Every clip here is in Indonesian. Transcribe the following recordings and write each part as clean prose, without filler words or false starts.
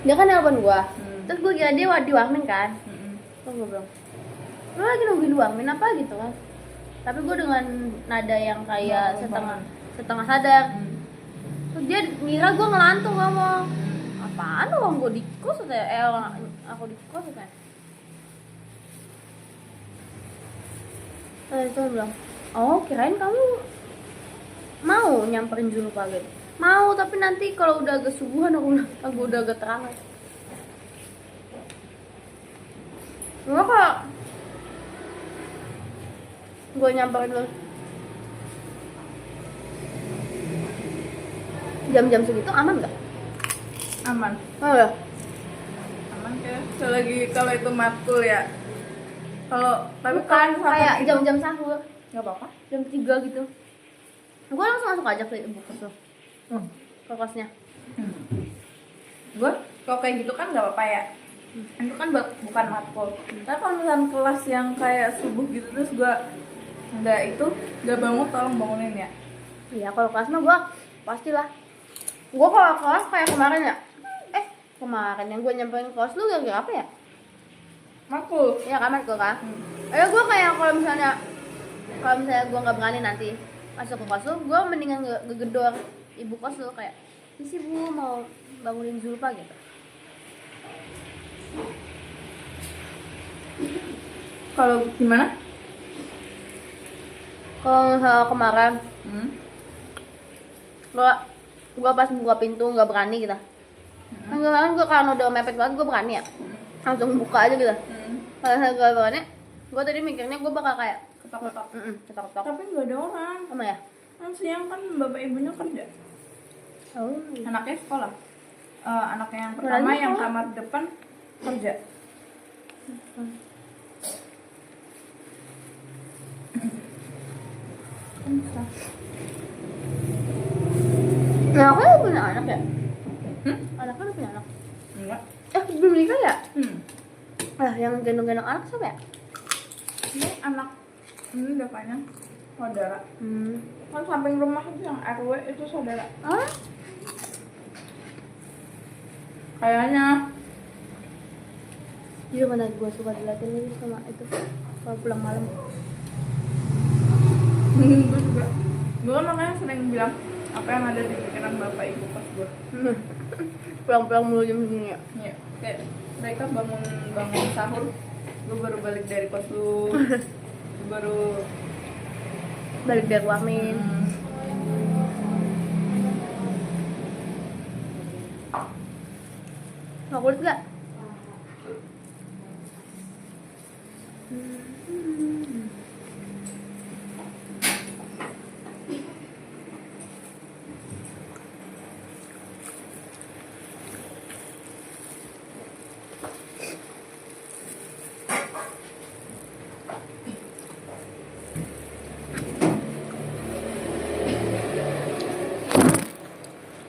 Dia kan nelpon gua. Terus gua kira dia di Warmin kan. Terus gua bilang, lu lagi nungguin di Warmin apa gitu kan. Tapi gua dengan nada yang kayak setengah sadar. Terus dia ngira gua ngelantung ngomong, apaan orang gua di kos katanya, orang aku di kos katanya. Terus dia bilang, oh kirain kamu mau nyamperin Zulfa gitu. Mau, tapi nanti kalau udah agak subuhan aku udah agak terang. Enggak kok. Gue nyamperin lu jam-jam segitu aman gak? Aman. Oh ya? Aman kayak selagi kalau itu matkul ya. Kalau tapi Bukan, kalau kayak itu jam-jam sahur. nggak apa-apa. Jam 3 gitu. Gue langsung masuk aja ke ibu kos lo. Ke kosnya. Gue kalau kayak gitu kan nggak apa-apa ya. Itu kan bukan matkul. Tapi kalau misalnya kelas yang kayak subuh gitu terus gue nggak bangun, tolong bangunin ya. Iya, kalau kelas mah gue pastilah. Gue kalau kelas kayak kemarin ya. Kemarin yang gue nyamperin kelas lu gara-gara apa ya? Matkul. Iya kamar gue kan. Gue kayak kalau misalnya gue nggak berani nanti masuk ke kos lu, gue mendingan ngegedor ibu kos lu kayak, isi bu mau bangunin Zulfa gitu. Kalau gimana? Kalau misalnya kemarin gue pas buka pintu nggak berani gitu. Kan kemarin gue karena udah mepet banget gue berani ya, langsung buka aja gitu. Kalau saya gak berani, gue tadi mikirnya gue bakal kayak Ketok-ketok. ketok-ketok. Tapi nggak ada orang. Sama ya? Kan siang kan bapak ibunya kerja. Oh. Anaknya sekolah. Anaknya yang pertama yang kamar depan kerja. Nah, aku udah punya anak ya? Anaknya udah punya anak? Enggak. Belum nikah ya? Yang gendong-gendong anak siapa ya? Ini anak ini bapaknya saudara. Kan samping rumah itu yang RW itu saudara. Kayaknya. Iya mana gue suka diliatin ini sama itu kalau pulang malam. Gue juga. Gue kan makanya sering bilang apa yang ada di pikiran bapak ibu pas gue. Pulang-pulang mulu jam segini ya? Iya. Kayak mereka bangun sahur. Gue baru balik dari kos lu. Gue baru Balik dari Warmin. Mau kulit gak?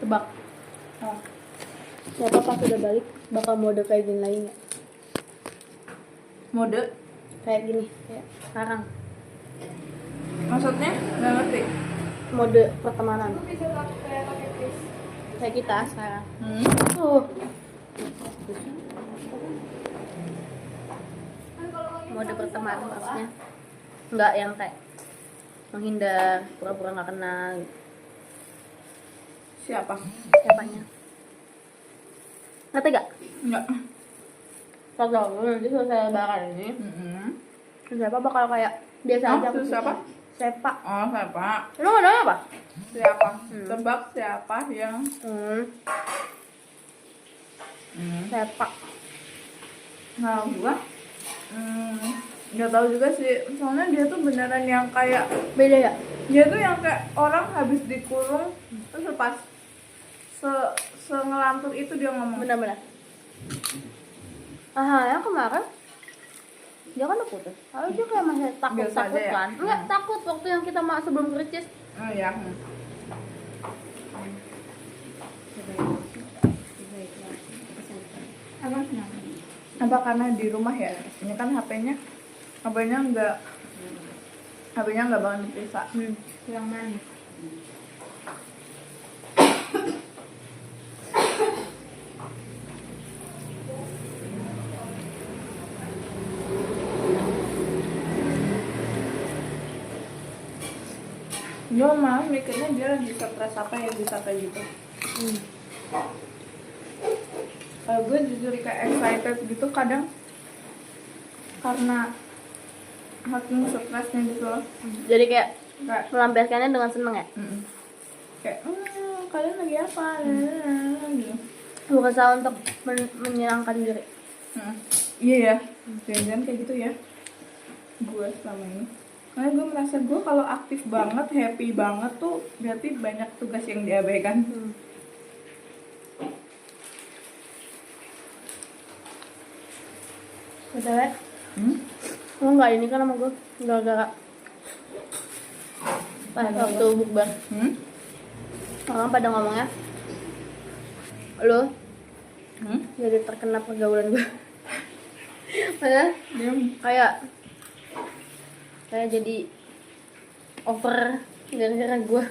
Tebak. Siapa pas udah balik bakal mode kayak gini lagi nggak? mode. Kayak gini, kayak sekarang. Maksudnya nggak ngerti. Mode pertemanan. Kayak kita sekarang. Mode pertemanan maksudnya nggak yang kayak menghindar, pura-pura nggak kenal gitu. Siapanya? Ngerti gak? Enggak. Kalau nanti selesai lebaran ini, siapa bakal kayak biasa aja. Siapa? Siapa? Oh, siapa? Lu nggak nanya apa? Siapa? Tebak siapa yang Siapa? Nah, gua nggak tahu juga sih. Soalnya dia tuh beneran yang kayak Beda ya? dia tuh yang kayak orang habis dikurung terus lepas ngelantur itu dia ngomong. Benar-benar. Yang kemarin dia kan udah putus. Lalu dia kayak masih takut ya? kan? Enggak, takut waktu yang kita sebelum kritis. Oh iya. Apa karena di rumah ya? Ini kan HP-nya nggak banget diperiksa. Yang mana? Gue malah mikirnya dia lagi stres apa ya bisa kayak gitu. Kalau gue jujur kayak excited gitu kadang karena makin stresnya gitu loh. Jadi kayak Kayak melampiaskannya dengan seneng ya. kayak kalian lagi apa gitu. Berusaha untuk menyenangkan diri. Iya ya, jangan kayak gitu ya gue selama ini. Karena gue merasa gue kalau aktif banget, happy banget tuh berarti banyak tugas yang diabaikan. Betul ya? Lo nggak ini kan sama gue gara-gara pas waktu bukber orang pada ngomongnya lo jadi terkena pergaulan gue. Padahal kayak jadi over gara-gara gue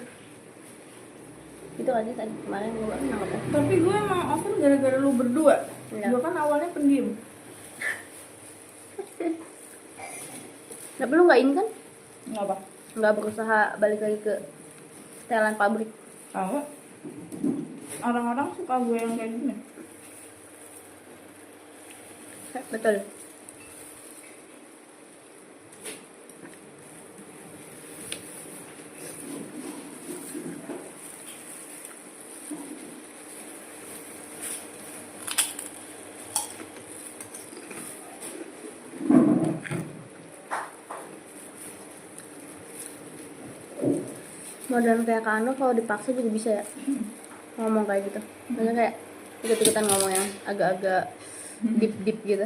gitu aja tadi kemarin gue nangkepnya. Tapi gue emang over gara-gara lu berdua. Iya. Gue kan awalnya pendiam. Tapi lu nggak ini kan Nggak apa? nggak berusaha balik lagi ke setelan pabrik. Tahu? Orang-orang suka gue yang kayak gini. Betul. Modern kayak Kak Anu kalau dipaksa juga bisa ya ngomong kayak gitu. Maksudnya kayak ikut-ikutan ngomong yang agak-agak deep gitu.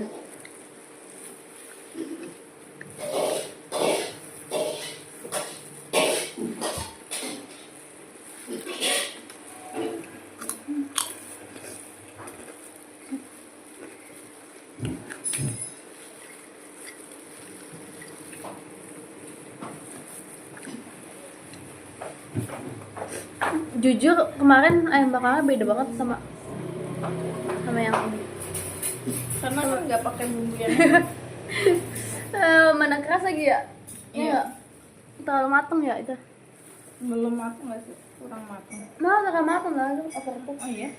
Jujur kemarin ayam bakarnya beda banget sama yang ini. Karena kan nggak pakai bumbu yang Mana keras lagi ya? Iya. Terlalu mateng ya itu. belum matang nggak sih? Kurang matang. Nah, terlalu mateng lah itu overcook. Oh iya?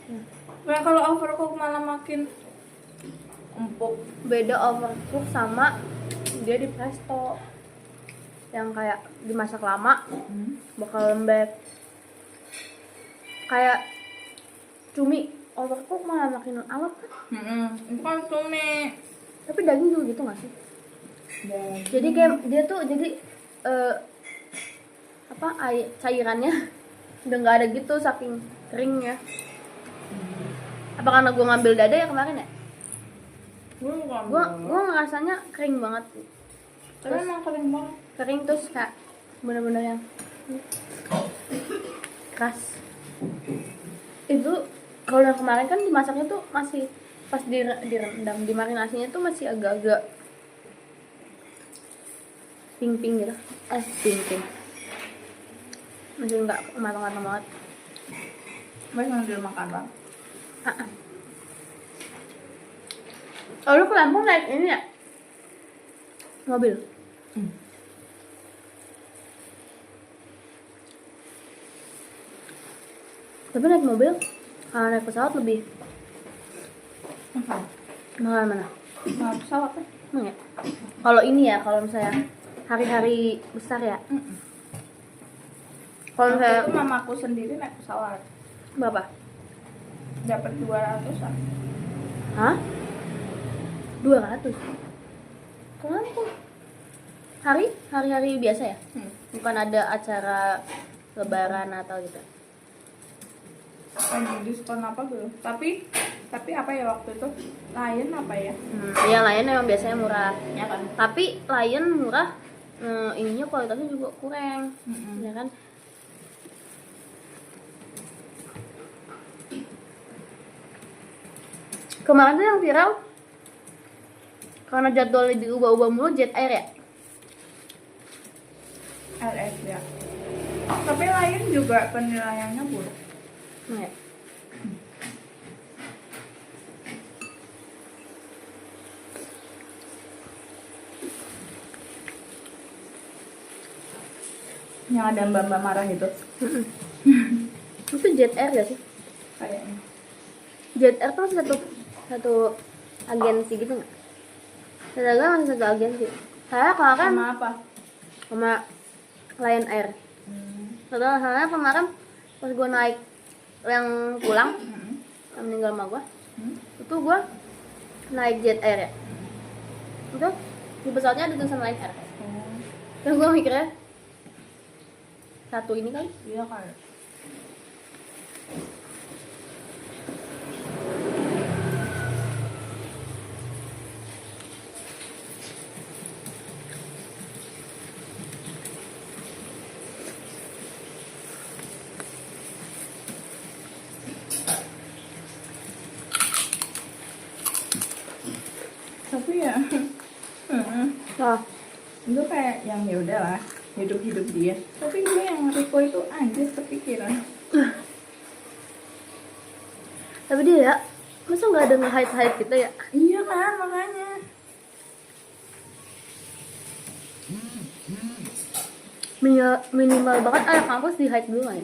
Nah, kalau overcook malah makin empuk. Beda overcook sama dia di presto yang kayak dimasak lama bakal lembek. Kayak cumi overcook malah makin awet kan? Itu kan cumi. Tapi daging juga gitu nggak sih? Dan Jadi kayak dia tuh jadi cairannya udah nggak ada gitu saking keringnya. Apa karena gue ngambil dada ya kemarin ya? Gue ngerasanya kering banget. tapi emang kering banget. Kering terus kayak bener-bener yang keras. Itu kalau yang kemarin kan dimasaknya tuh masih pas direndam, dimarinasinya tuh masih agak-agak pink gitu. Pink. Masih nggak matang-matang banget. Baik ngambil makan bang. Oh, lu ke Lampung naik ini ya? Mobil? Tapi naik mobil, kalau naik pesawat lebih mahal mana? Nah, pesawat ya? Emang ya? Kalau ini ya, kalau misalnya hari-hari besar ya. Kalau Waktu misalnya itu mamaku sendiri naik pesawat. berapa? Dapat 200-an. Hah? 200? Ke Lampung? Hari-hari biasa ya? Bukan ada acara lebaran atau gitu? Lagi diskon apa belum? Tapi apa ya waktu itu? Lion apa ya? Iya, Lion emang biasanya murah. Ya kan? Tapi Lion murah, ininya kualitasnya juga kurang. Ya kan? Kemarin tuh yang viral karena jadwalnya diubah-ubah mulu Jet Air ya? LS ya. Tapi Lion juga penilaiannya buruk. Nah, ya. Yang ada mbak-mbak marah gitu. Itu ZR gak sih? Kayaknya. ZR tuh satu agensi gitu nggak? Saya masih satu agensi. Saya kemarin Sama apa? sama Lion Air. Soalnya kemarin pas gue naik yang pulang, yang meninggal sama gue, itu gue naik Jet Air ya. Itu di pesawatnya ada tulisan Lion Air. Dan gue mikirnya satu ini kali. Iya kali. Tapi ya Nah, itu kayak yang ya udahlah hidup dia. Tapi gue yang Riko itu anjir kepikiran. tapi dia ya, masa nggak ada nge-hide kita ya? Iya kan makanya. Minimal banget anak kampus di hide dulu kan.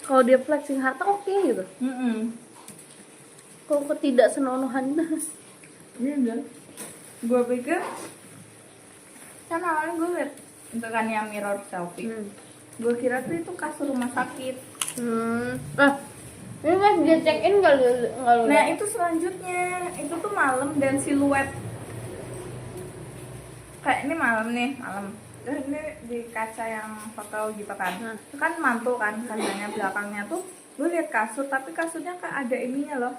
Kalau dia flexing harta oke gitu. Kalau ketidaksenonohan Iya udah. Gue pikir kan awalnya gue liat itu kan yang mirror selfie. Gue kira tuh itu kasur rumah sakit. Ini pas dia check in nggak lu? Nah itu selanjutnya itu tuh malam dan siluet. Kayak ini malam. Terus ini di kaca yang foto gitu kan. Itu kan mantul kan kacanya belakangnya tuh. Gue liat kasur tapi kasurnya kayak ada ininya loh.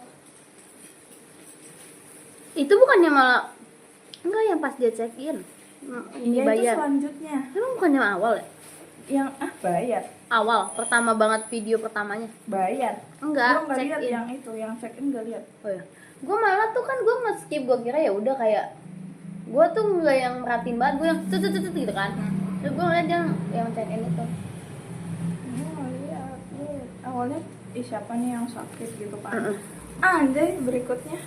Itu bukannya malah enggak yang pas dia check in Iya itu dibayar. selanjutnya. Emang bukannya awal ya? Yang bayar. Awal, pertama banget video pertamanya. Bayar. Enggak, Gue nggak check lihat in. yang itu, yang check in nggak lihat. Oh ya. Gue malah tuh kan gue nge-skip, gue kira ya udah kayak gue tuh nggak yang merhatiin banget, gue yang tut gitu kan. Terus gue ngeliat yang check in itu. Lihat. Awalnya siapa nih yang sakit gitu kan. Anjay berikutnya.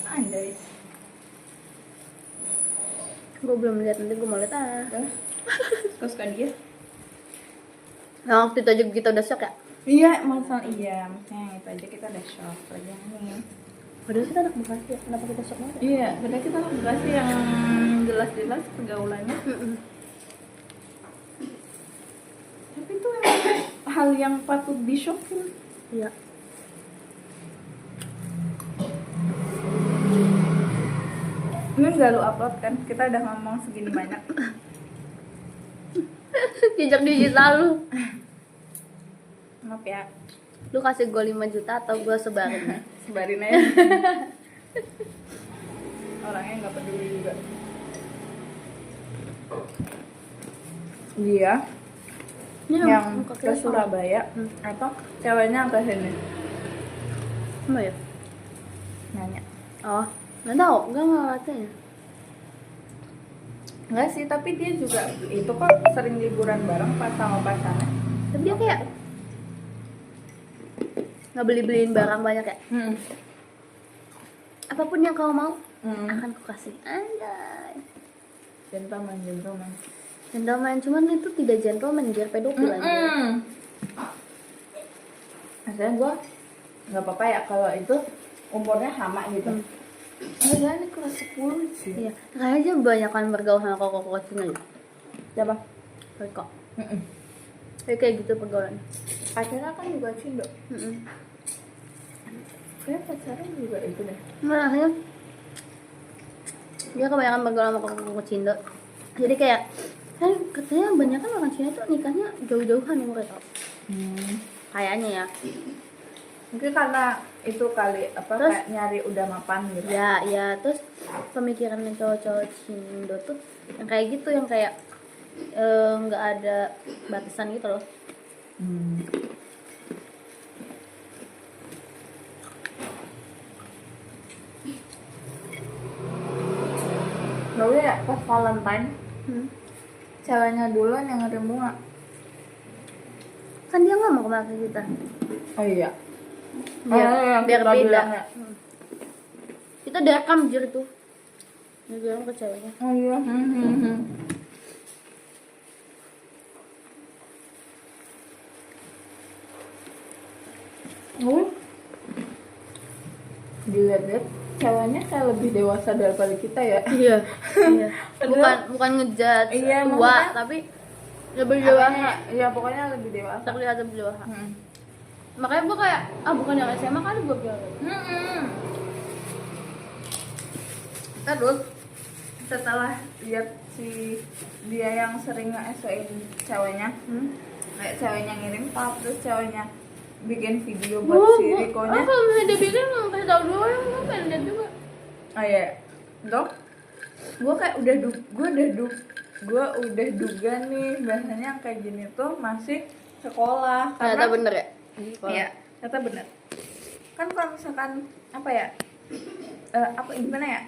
Anjay. Gue belum lihat, nanti gue mau lihat Terus kan dia. Nah waktu itu aja kita udah shock ya. Maksudnya itu aja kita udah shock lagi nih. Padahal kita anak Bekasi ya, kenapa kita shock banget ya? Iya, padahal kita Bekasi yang jelas-jelas pergaulannya. Tapi itu emang hal yang patut di-shockin. Iya. Ini nggak lu upload kan? Kita udah ngomong segini banyak. Jejak digital lu. Maaf ya, Lu kasih gue 5 juta atau gue sebarin? sebarin aja. Orangnya nggak peduli juga. Dia Ini yang muka ke kita sama. Surabaya apa ceweknya ke sini Apa ya? nanya. Oh, nggak tahu, nggak ngeliatnya. Enggak sih, tapi dia juga itu kok sering liburan bareng pas sama pacarnya. Tapi dia kayak nggak beliin barang banyak ya. Apapun yang kau mau akan ku kasih. Andai. Gentleman. Gentleman, cuman itu tidak gentleman, dia pedofil aja. Maksudnya gue nggak apa-apa ya kalau itu umurnya sama gitu. Enggak, ini kelas 10 sih. Iya, kayaknya banyakan bergaul sama koko Cina ya. Siapa? Kok. Kayak gitu pergaulannya. Pacarnya kan juga Cindo. Mm-mm. Kayak pacarnya juga itu deh. Makanya dia kebanyakan bergaul sama koko Cina. Jadi kayak kan katanya banyak kan orang Cina tuh nikahnya jauh-jauhan umurnya tau. Kayaknya ya. Mungkin karena itu kali apa Terus, kayak nyari udah mapan gitu. Ya, terus pemikiran cowok-cowok Cindo tuh yang kayak gitu, yang kayak nggak ada batasan gitu loh. Lalu ya pas Valentine ceweknya duluan yang ngirim bunga. Kan dia nggak mau kemana kita. Oh iya. Biar yang beda. kita bilang ya. Kita direkam jujur tuh. Dia bilang ke ceweknya. Oh iya. Oh, dilihat-lihat ceweknya kayak lebih dewasa daripada kita ya. Iya. Iya. Padahal- Bukan ngejudge Iya, tua, maksudnya- tapi lebih dewasa. Iya, pokoknya lebih dewasa. Terlihat lebih dewasa. Mm-mm. Makanya gue kayak, bukan yang SMA kali gue bilang. Terus setelah lihat si dia yang sering nge-SO-in ceweknya, kayak ceweknya ngirim pap, terus ceweknya bikin video buat si Riko-nya. Kalau misalnya dia bikin, kasih tau dulu ya, gue pengen lihat juga. Oh iya, dok, gue kayak udah duga nih bahasanya kayak gini tuh masih sekolah. Ternyata bener ya? Iya, ternyata bener. Kan kalau misalkan apa ya, apa gimana ya,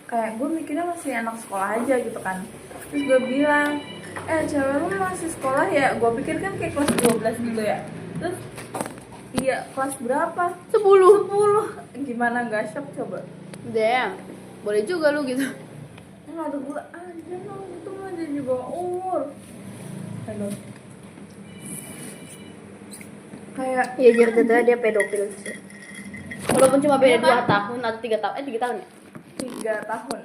kayak gue mikirnya masih anak sekolah aja gitu kan. Terus gue bilang, cewek lu masih sekolah ya? Gue pikir kan kayak kelas 12 gitu ya. Terus iya, kelas berapa? 10. Gimana gak shock coba? Damn, boleh juga lu gitu. Enggak ada gue aja dong, itu mah jadi di bawah umur. Aduh. Kayak Iya, jadi ternyata dia pedofil sih. Walaupun cuma beda Iya 2 kan? tahun atau 3 tahun, 3 tahun ya? 3 tahun,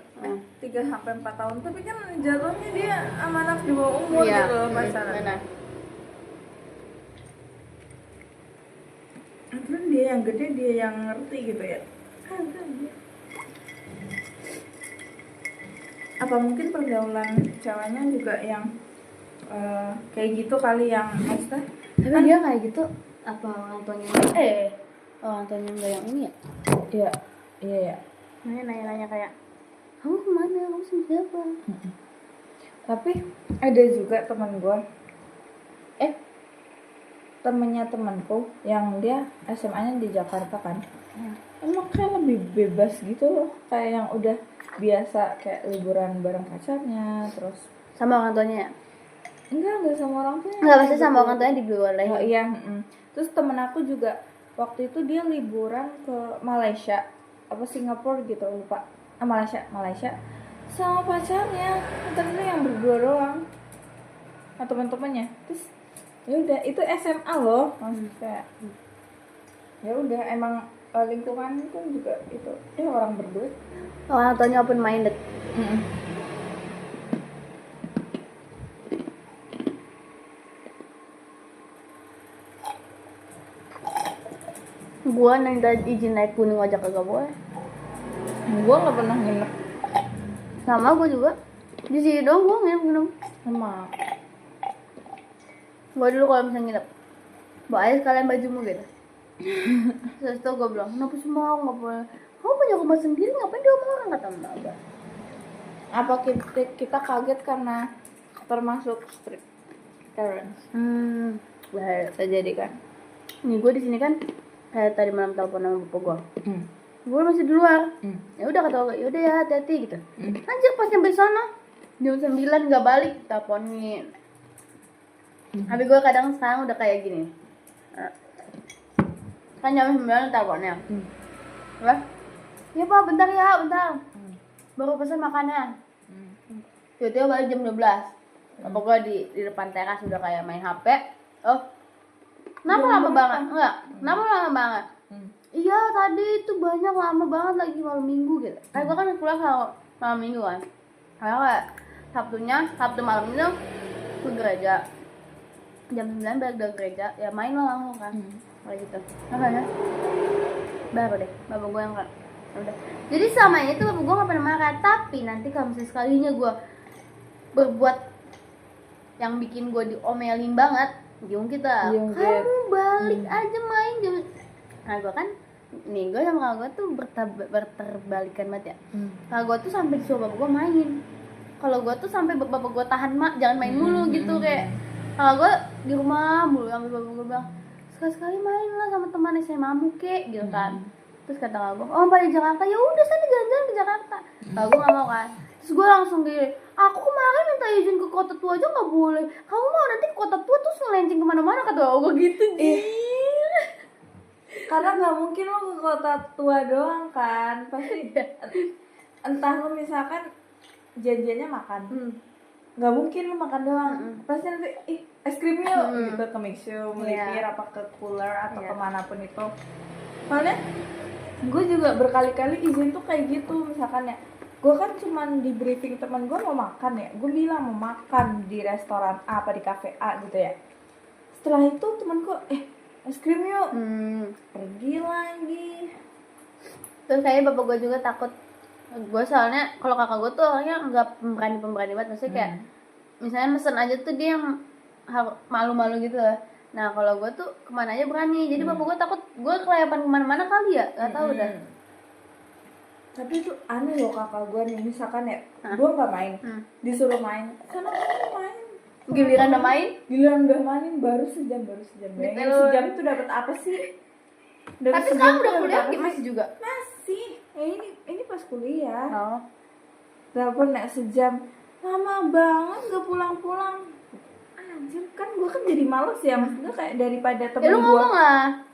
3 sampai 4 tahun, tapi kan jatuhnya dia sama anak di bawah umur gitu loh pacaran. Benar. Akhirnya dia yang gede, dia yang ngerti gitu ya. Kagak dia. Apa mungkin pergaulan ceweknya juga yang kayak gitu kali yang maksudnya? Tapi dia kayak gitu, apa orang tuanya orang tuanya enggak yang ini ya? Iya ya. Nanya-nanya kayak, kamu kemana? Kamu sama siapa? Tapi ada juga teman gue, temennya temanku yang dia SMA-nya di Jakarta kan. Emang kayak lebih bebas gitu loh, kayak yang udah biasa kayak liburan bareng pacarnya, terus Sama orang tuanya ya? enggak sama orang tuanya. Enggak, pasti sama orang tuanya di luar Oh lagi. iya, terus temen aku juga waktu itu dia liburan ke Malaysia apa Singapura gitu, lupa. Malaysia sama pacarnya, ternyata yang berdua doang sama teman-temannya. Terus ya udah, itu SMA loh, maksudnya ya udah emang lingkungan itu juga itu orang berduit. Orang tuanya open minded. Gua minta izin naik gunung aja kagak boleh. Gua nggak pernah nginep Sama gua juga. Di sini doang gua nginep gunung. sama. Gua dulu kalau misalnya nginep, bawa aja sekalian bajumu gitu. Terus tuh gua bilang, kenapa semua nggak boleh? Kamu punya rumah sendiri, ngapain dia orang kata mbak? Apa kita kaget karena termasuk strict parents? Bahaya. Terjadi kan? Nih gua di sini kan kayak tadi malam telepon sama bapak gua. Gue masih di luar. Ya udah kata gue, yaudah ya hati-hati gitu. Anjir pas nyampe sana jam 9 nggak balik, teleponin. Habis gue kadang sekarang udah kayak gini. Kan jam 9 teleponnya. Lah, ya pak bentar ya, bentar. Baru pesan makannya. Tiba-tiba balik jam 12. Bapak gue di depan teras udah kayak main HP. Oh, kenapa lama banget? Enggak, kenapa lama banget? Iya tadi itu banyak lama banget lagi malam minggu gitu. Kayak gue kan pulang kalau malam minggu kan. Kayak Sabtu malam itu ke gereja. Jam 9 balik dari gereja, ya main lah langsung kan. Kayak gitu. Makanya baru deh, bapak gue yang kan. Udah. Jadi selama ini tuh bapak gue gak pernah marah. Tapi nanti kalau misalnya sekalinya gue berbuat yang bikin gue diomelin banget, giung kita. Kamu balik aja main jam. Nah gue kan, nih gue sama kakak gue tuh berterbalikan banget ya. Kakak gue tuh sampai disuruh bapak gue main. Kalau gue tuh sampai bapak gue tahan jangan main mulu gitu kayak. Kakak gue di rumah mulu, sampai bapak gue bilang sekali-sekali main lah sama teman SMA-mu kek gitu kan. Terus kata kakak gue, oh pada Jakarta, ya udah sana jalan-jalan ke Jakarta. Kakak gue nggak mau kan. Terus gue langsung gini, aku kemarin minta izin ke kota tua aja nggak boleh. Kamu mau nanti ke kota tua terus ngelenceng kemana-mana kata gue gitu. Karena nggak mungkin lo ke kota tua doang kan, pasti entah lo misalkan janjiannya makan, nggak mungkin lo makan doang, pasti nanti es krim yuk gitu ke Mixu, melipir apa ke cooler atau kemanapun itu. Soalnya gue juga berkali-kali izin tuh kayak gitu, misalkan ya gue kan cuman di briefing teman gue mau makan ya, gue bilang mau makan di restoran A apa di cafe A gitu ya. Setelah itu teman gue es krim yuk, pergi lagi. Terus kayaknya bapak gue juga takut. Gue soalnya kalau kakak gue tuh orangnya nggak pemberani banget, maksudnya kayak misalnya mesen aja tuh dia yang malu-malu gitu lah. Nah kalau gue tuh kemana aja berani, jadi bapak gue takut gue kelayapan kemana-mana kali ya, nggak tahu dah. Tapi itu aneh loh kakak gue nih, misalkan ya gue nggak main, disuruh main, karena gue main. Giliran udah main? Giliran udah main baru sejam. Bayangin sejam itu dapat apa sih? Tapi sekarang udah kuliah masih juga? Masih. Ini pas kuliah. Oh. Telepon nek sejam, lama banget gak pulang-pulang. Anjir, kan gue kan jadi males ya, maksudnya kayak daripada temen gue,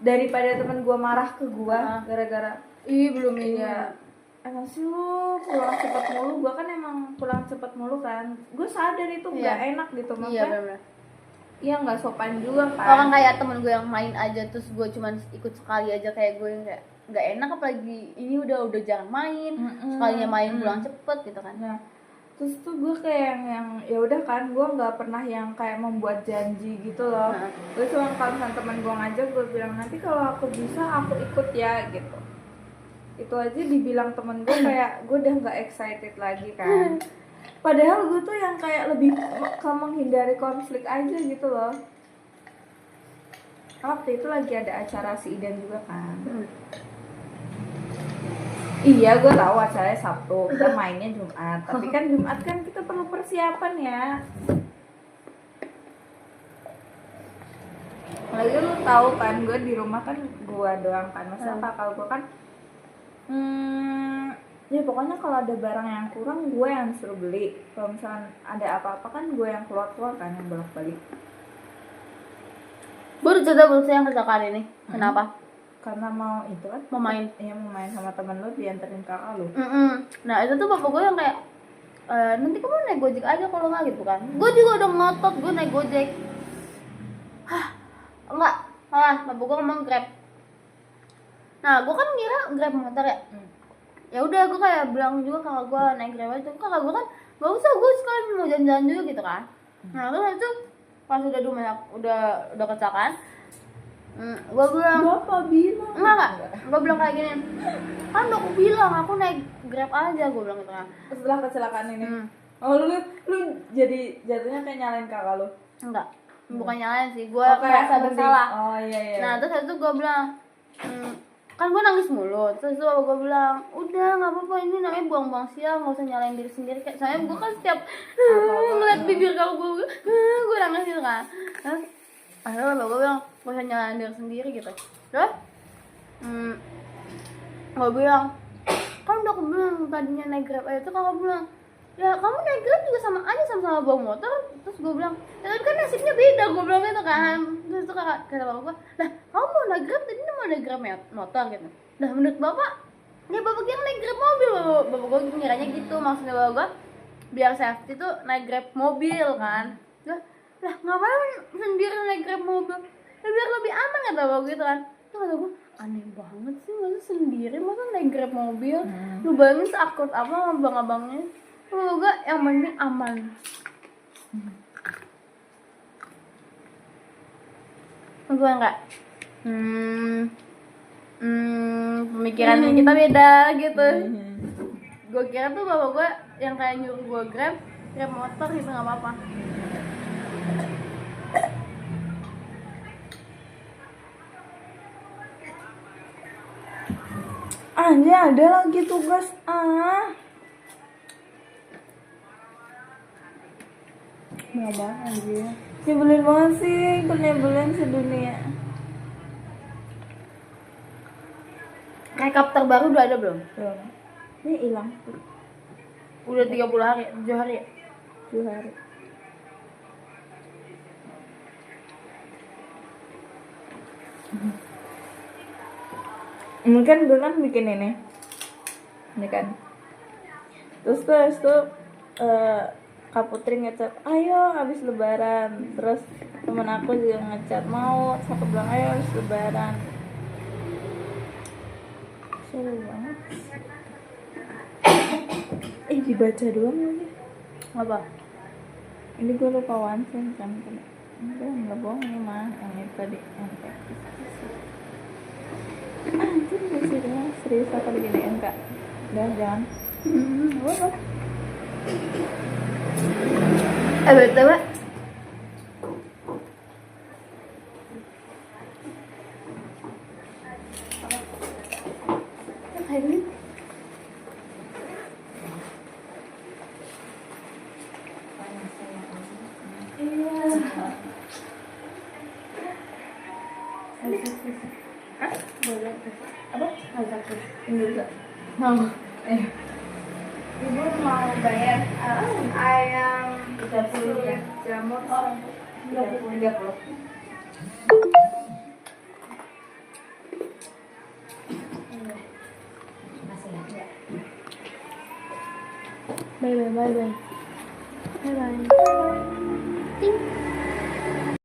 daripada temen gue marah ke gue gara-gara belum ini. Emang sih lu pulang cepet mulu, gue kan emang pulang cepet mulu kan, gue sadar itu gak enak gitu, maksudnya iya gak sopan juga kan. Orang kayak temen gue yang main aja terus gue cuman ikut sekali aja, kayak gue yang kayak gak enak, apalagi ini udah jarang main, sekalinya main pulang cepet gitu kan. Nah terus tuh gue kayak yang ya udah kan, gue nggak pernah yang kayak membuat janji gitu loh. Gue cuma kalau misalnya teman gue ngajak, gue bilang nanti kalau aku bisa aku ikut ya gitu. Itu aja dibilang temen gue kayak gue udah nggak excited lagi kan. Padahal gue tuh yang kayak lebih menghindari konflik aja gitu loh. Waktu itu lagi ada acara si Idan juga kan. Iya, gue tahu acaranya Sabtu, kita mainnya Jumat. Tapi kan Jumat kan kita perlu persiapan ya. Lagi lu tahu kan, gue di rumah kan gue doang kan. Masa kakak gue kan, ya pokoknya kalau ada barang yang kurang gue yang suruh beli. Kalau misalnya ada apa-apa kan gue yang keluar kan, yang bolak-balik. Baru yang kecelakaan ini. Kenapa? Karena mau itu kan, mau main sama temen lu, dianterin kakak lu. Nah itu tuh bapak gue yang kayak nanti kamu naik gojek aja kalau nggak gitu kan. Gue juga udah ngotot gue naik gojek. Enggak, bapak gue ngomong grab. Nah gue kan ngira grab motor ya. Ya udah gue kayak bilang juga kakak gue naik grab aja. Kakak gue kan gak usah, gue sekalian mau jalan-jalan juga gitu kan. Nah terus itu pas udah kecelakaan, gue bilang Bapak bilang enggak gue bilang kayak gini, kan udah aku bilang aku naik grab aja, gue bilang gitu kan setelah kecelakaan ini. Oh lu jadi jatuhnya kayak nyalain kakak lu? Enggak, bukan nyalain sih, gue merasa bersalah. Oh iya. Nah terus itu gue bilang kan gue nangis mulu, terus gue bilang udah nggak apa-apa, ini namanya buang-buang sial, nggak usah nyalain diri sendiri. Kayak soalnya gue kan setiap ngeliat bibir kalau gue nangis gitu kan. Terus akhirnya gue bilang gak usah nyalain diri sendiri gitu. Terus gue bilang kan udah aku bilang tadinya naik grab aja tuh, kakak bilang ya kamu naik grab juga sama-sama bawa motor. Terus gue bilang ya tapi kan nasibnya beda, gue bilang gitu kan. Terus tuh kata bapak gue, lah kamu mau naik grab, tadi mau naik grab motor gitu. Nah menurut bapak, ya bapak kira naik grab mobil. Bapak gue ngiranya gitu, maksudnya bapak gue biar safety tuh naik grab mobil kan. Lah ngapain sendiri naik grab mobil, ya biar lebih aman kata bapak gitu kan. Tuh kata gue aneh banget sih, masa sendiri masa naik grab mobil. Lu bayangin seakrab apa sama abang-abangnya. Semoga yang penting aman. Gue enggak pemikiran kita beda gitu. Gue kira tuh bapak gue yang kayak nyuruh gue grab motor gitu nggak apa-apa. Anjir, ada lagi tugas. Nggak anjir. Nyebelin banget sih, nyebelin sedunia. Rekap terbaru udah ada belum? Belum. Ini hilang. Udah 30 hari, 7 hari ya? 7 hari. Mungkin gue kan bikin ini kan. Terus tuh Kak Putri ngechat, ayo habis lebaran. Terus temen aku juga ngechat, mau. Terus aku bilang, ayo habis lebaran. Seru banget. Dibaca doang lagi. Apa? Ini gue lupa one kan. Enggak bohong ini mah. Yang itu tadi, yang teknis. Anjir, masih doang. Serius apa diginiin Kak? Udah, jangan. Apa? BTW Apa? Enggak. Mau. Ibu mau bayar ayam 30 ya. Jamur 30. Bye bye. Ting.